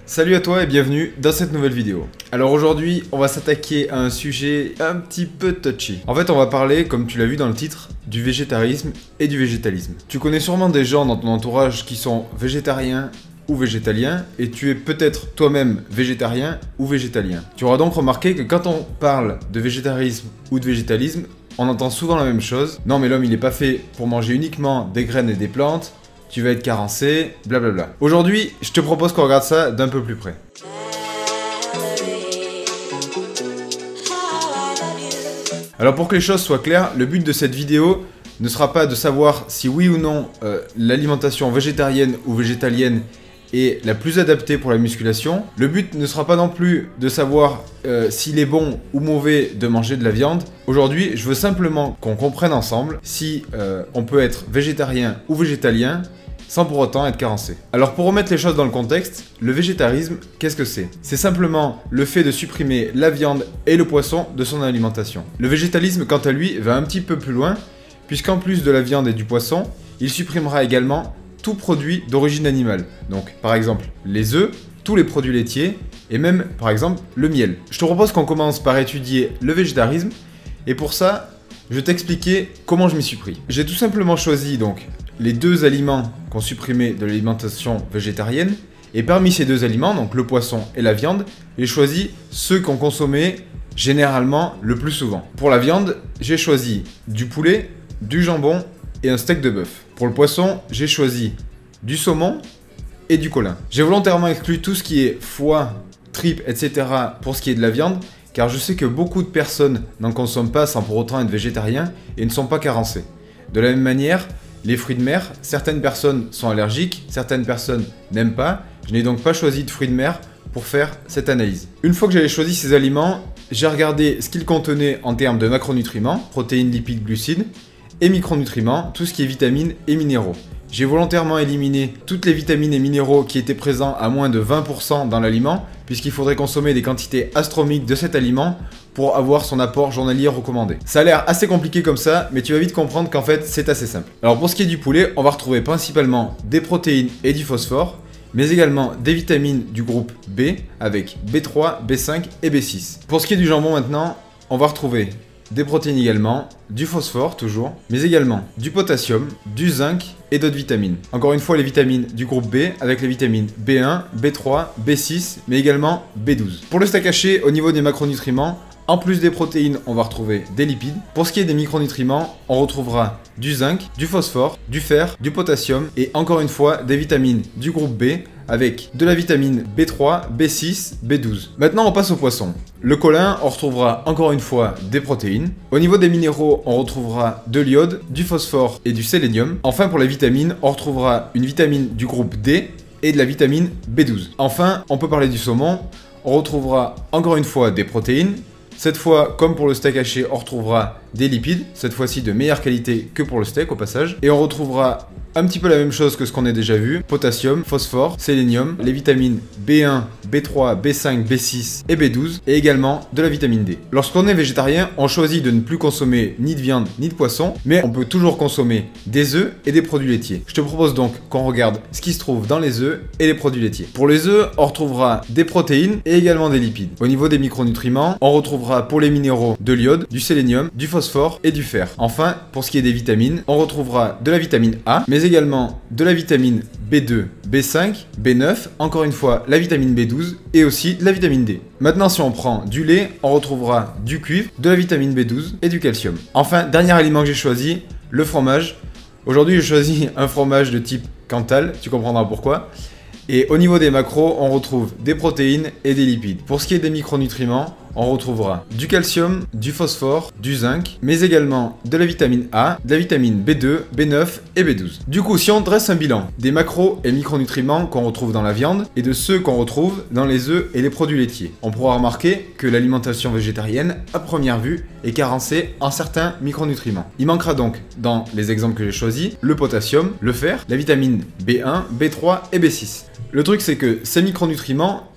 Salut à toi et bienvenue dans cette nouvelle vidéo. Alors aujourd'hui, on va s'attaquer à un sujet un petit peu touchy. En fait, on va parler, comme tu l'as vu dans le titre, du végétarisme et du végétalisme. Tu connais sûrement des gens dans ton entourage qui sont végétariens ou végétaliens, et tu es peut-être toi-même végétarien ou végétalien. Tu auras donc remarqué que quand on parle de végétarisme ou de végétalisme, on entend souvent la même chose. Non mais l'homme il n'est pas fait pour manger uniquement des graines et des plantes, tu vas être carencé, blablabla. Aujourd'hui, je te propose qu'on regarde ça d'un peu plus près. Alors pour que les choses soient claires, le but de cette vidéo ne sera pas de savoir si oui ou non l'alimentation végétarienne ou végétalienne est la plus adaptée pour la musculation. Le but ne sera pas non plus de savoir s'il est bon ou mauvais de manger de la viande. Aujourd'hui, je veux simplement qu'on comprenne ensemble si on peut être végétarien ou végétalien sans pour autant être carencé. Alors pour remettre les choses dans le contexte, le végétarisme, qu'est-ce que c'est? C'est simplement le fait de supprimer la viande et le poisson de son alimentation. Le végétalisme, quant à lui, va un petit peu plus loin, puisqu'en plus de la viande et du poisson, il supprimera également tout produit d'origine animale. Donc par exemple les œufs, tous les produits laitiers et même par exemple le miel. Je te propose qu'on commence par étudier le végétarisme et pour ça, je vais t'expliquer comment je m'y suis pris. J'ai tout simplement choisi donc les deux aliments qu'on supprimait de l'alimentation végétarienne et parmi ces deux aliments, donc le poisson et la viande, j'ai choisi ceux qu'on consommait généralement le plus souvent. Pour la viande, j'ai choisi du poulet, du jambon et un steak de bœuf. Pour le poisson, j'ai choisi du saumon et du colin. J'ai volontairement exclu tout ce qui est foie, tripes, etc. pour ce qui est de la viande, car je sais que beaucoup de personnes n'en consomment pas sans pour autant être végétariens et ne sont pas carencés. De la même manière, les fruits de mer, certaines personnes sont allergiques, certaines personnes n'aiment pas. Je n'ai donc pas choisi de fruits de mer pour faire cette analyse. Une fois que j'avais choisi ces aliments, j'ai regardé ce qu'ils contenaient en termes de macronutriments, protéines, lipides, glucides, et micronutriments, tout ce qui est vitamines et minéraux. J'ai volontairement éliminé toutes les vitamines et minéraux qui étaient présents à moins de 20% dans l'aliment, puisqu'il faudrait consommer des quantités astronomiques de cet aliment pour avoir son apport journalier recommandé. Ça a l'air assez compliqué comme ça, mais tu vas vite comprendre qu'en fait c'est assez simple. Alors pour ce qui est du poulet, on va retrouver principalement des protéines et du phosphore, mais également des vitamines du groupe B avec B3, B5 et B6. Pour ce qui est du jambon maintenant, on va retrouver des protéines également, du phosphore toujours, mais également du potassium, du zinc et d'autres vitamines. Encore une fois les vitamines du groupe B avec les vitamines B1, B3, B6, mais également B12. Pour le steak haché, au niveau des macronutriments, en plus des protéines, on va retrouver des lipides. Pour ce qui est des micronutriments, on retrouvera du zinc, du phosphore, du fer, du potassium et encore une fois des vitamines du groupe B avec de la vitamine B3, B6, B12. Maintenant on passe au poisson. Le colin, on retrouvera encore une fois des protéines. Au niveau des minéraux, on retrouvera de l'iode, du phosphore et du sélénium. Enfin pour les vitamines, on retrouvera une vitamine du groupe D et de la vitamine B12. Enfin, on peut parler du saumon. On retrouvera encore une fois des protéines. Cette fois, comme pour le steak haché, on retrouvera des lipides, cette fois-ci de meilleure qualité que pour le steak au passage. Et on retrouvera un petit peu la même chose que ce qu'on a déjà vu, potassium, phosphore, sélénium, les vitamines B1, B3, B5, B6 et B12, et également de la vitamine D. Lorsqu'on est végétarien, on choisit de ne plus consommer ni de viande ni de poisson, mais on peut toujours consommer des œufs et des produits laitiers. Je te propose donc qu'on regarde ce qui se trouve dans les œufs et les produits laitiers. Pour les œufs, on retrouvera des protéines et également des lipides. Au niveau des micronutriments, on retrouvera pour les minéraux de l'iode, du sélénium, du phosphore et du fer. Enfin, pour ce qui est des vitamines, on retrouvera de la vitamine A, mais également de la vitamine B2, B5, B9, encore une fois la vitamine B12 et aussi de la vitamine D. Maintenant si on prend du lait, on retrouvera du cuivre, de la vitamine B12 et du calcium. Enfin, dernier aliment que j'ai choisi, le fromage. Aujourd'hui j'ai choisi un fromage de type Cantal, tu comprendras pourquoi. Et au niveau des macros, on retrouve des protéines et des lipides. Pour ce qui est des micronutriments, on retrouvera du calcium, du phosphore, du zinc, mais également de la vitamine A, de la vitamine B2, B9 et B12. Du coup, si on dresse un bilan des macros et micronutriments qu'on retrouve dans la viande et de ceux qu'on retrouve dans les œufs et les produits laitiers, on pourra remarquer que l'alimentation végétarienne, à première vue, est carencée en certains micronutriments. Il manquera donc, dans les exemples que j'ai choisis, le potassium, le fer, la vitamine B1, B3 et B6. Le truc, c'est que ces micronutriments,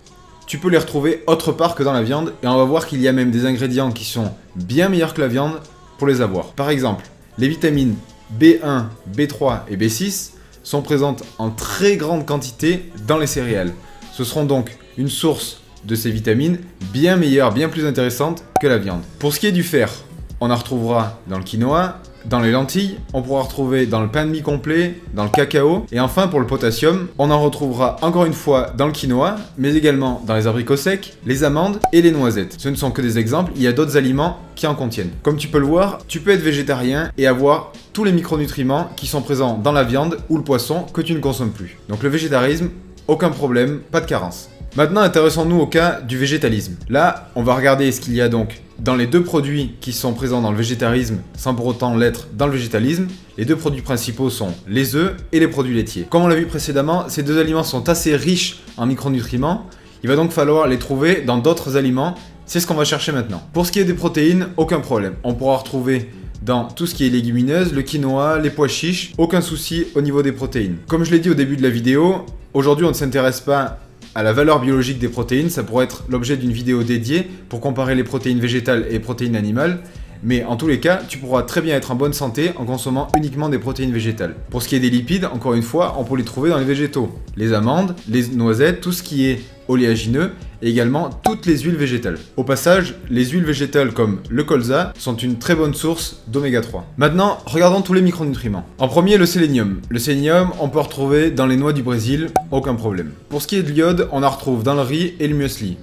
tu peux les retrouver autre part que dans la viande et on va voir qu'il y a même des ingrédients qui sont bien meilleurs que la viande pour les avoir. Par exemple, les vitamines B1, B3 et B6 sont présentes en très grande quantité dans les céréales. Ce seront donc une source de ces vitamines bien meilleure, bien plus intéressante que la viande. Pour ce qui est du fer, on en retrouvera dans le quinoa, dans les lentilles, on pourra retrouver dans le pain de mie complet, dans le cacao, et enfin pour le potassium, on en retrouvera encore une fois dans le quinoa, mais également dans les abricots secs, les amandes et les noisettes. Ce ne sont que des exemples, il y a d'autres aliments qui en contiennent. Comme tu peux le voir, tu peux être végétarien et avoir tous les micronutriments qui sont présents dans la viande ou le poisson que tu ne consommes plus. Donc le végétarisme, aucun problème, pas de carence. Maintenant, intéressons-nous au cas du végétalisme. Là, on va regarder ce qu'il y a donc dans les deux produits qui sont présents dans le végétarisme sans pour autant l'être dans le végétalisme. Les deux produits principaux sont les œufs et les produits laitiers. Comme on l'a vu précédemment, ces deux aliments sont assez riches en micronutriments. Il va donc falloir les trouver dans d'autres aliments. C'est ce qu'on va chercher maintenant. Pour ce qui est des protéines, aucun problème. On pourra retrouver dans tout ce qui est légumineuse, le quinoa, les pois chiches, aucun souci au niveau des protéines. Comme je l'ai dit au début de la vidéo, aujourd'hui on ne s'intéresse pas à la valeur biologique des protéines, ça pourrait être l'objet d'une vidéo dédiée pour comparer les protéines végétales et les protéines animales, mais en tous les cas, tu pourras très bien être en bonne santé en consommant uniquement des protéines végétales. Pour ce qui est des lipides, encore une fois, on peut les trouver dans les végétaux. Les amandes, les noisettes, tout ce qui est oléagineux et également toutes les huiles végétales. Au passage, les huiles végétales comme le colza sont une très bonne source d'oméga 3. Maintenant, regardons tous les micronutriments. En premier, le sélénium. Le sélénium, on peut retrouver dans les noix du Brésil, aucun problème. Pour ce qui est de l'iode, on en retrouve dans le riz et le muesli.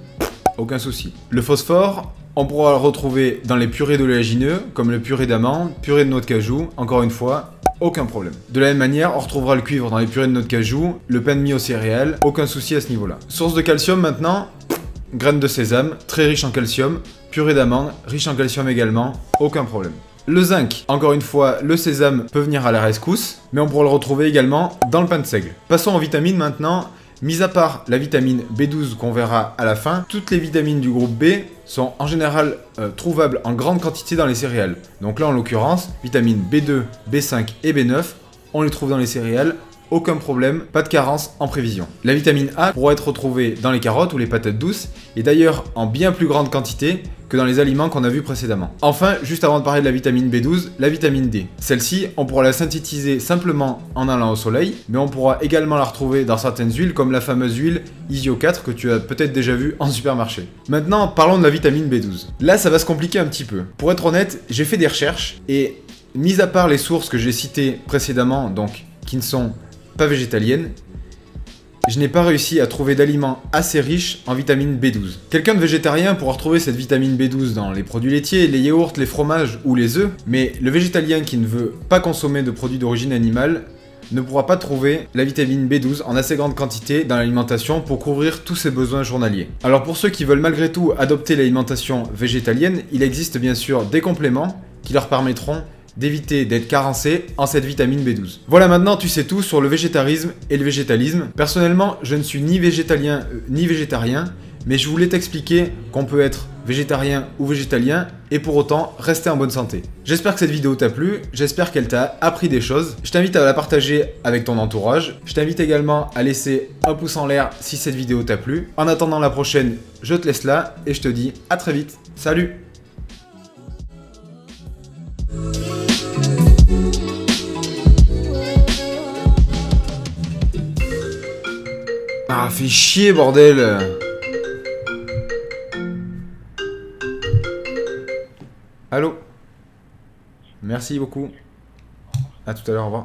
Aucun souci. Le phosphore, on pourra le retrouver dans les purées d'oléagineux, comme le purée d'amande, purée de noix de cajou, encore une fois, aucun problème. De la même manière, on retrouvera le cuivre dans les purées de noix de cajou, le pain de mie aux céréales, aucun souci à ce niveau-là. Source de calcium maintenant, graines de sésame, très riche en calcium, purée d'amande, riche en calcium également, aucun problème. Le zinc, encore une fois, le sésame peut venir à la rescousse, mais on pourra le retrouver également dans le pain de seigle. Passons aux vitamines maintenant. Mis à part la vitamine B12 qu'on verra à la fin, toutes les vitamines du groupe B sont en général trouvables en grande quantité dans les céréales. Donc là en l'occurrence, vitamines B2, B5 et B9, on les trouve dans les céréales, aucun problème, pas de carence en prévision. La vitamine A pourra être retrouvée dans les carottes ou les patates douces, et d'ailleurs en bien plus grande quantité que dans les aliments qu'on a vus précédemment. Enfin, juste avant de parler de la vitamine B12, la vitamine D. Celle-ci, on pourra la synthétiser simplement en allant au soleil, mais on pourra également la retrouver dans certaines huiles, comme la fameuse huile Isio 4 que tu as peut-être déjà vue en supermarché. Maintenant, parlons de la vitamine B12. Là, ça va se compliquer un petit peu. Pour être honnête, j'ai fait des recherches, et mis à part les sources que j'ai citées précédemment, donc qui ne sont pas végétalienne, je n'ai pas réussi à trouver d'aliments assez riches en vitamine B12. Quelqu'un de végétarien pourra retrouver cette vitamine B12 dans les produits laitiers, les yaourts, les fromages ou les œufs, mais le végétalien qui ne veut pas consommer de produits d'origine animale ne pourra pas trouver la vitamine B12 en assez grande quantité dans l'alimentation pour couvrir tous ses besoins journaliers. Alors pour ceux qui veulent malgré tout adopter l'alimentation végétalienne, il existe bien sûr des compléments qui leur permettront d'éviter d'être carencé en cette vitamine B12. Voilà, maintenant tu sais tout sur le végétarisme et le végétalisme. Personnellement, je ne suis ni végétalien ni végétarien, mais je voulais t'expliquer qu'on peut être végétarien ou végétalien et pour autant rester en bonne santé. J'espère que cette vidéo t'a plu, j'espère qu'elle t'a appris des choses. Je t'invite à la partager avec ton entourage. Je t'invite également à laisser un pouce en l'air si cette vidéo t'a plu. En attendant la prochaine, je te laisse là et je te dis à très vite. Salut! Ah, fais chier, bordel! Allô? Merci beaucoup. À tout à l'heure, au revoir.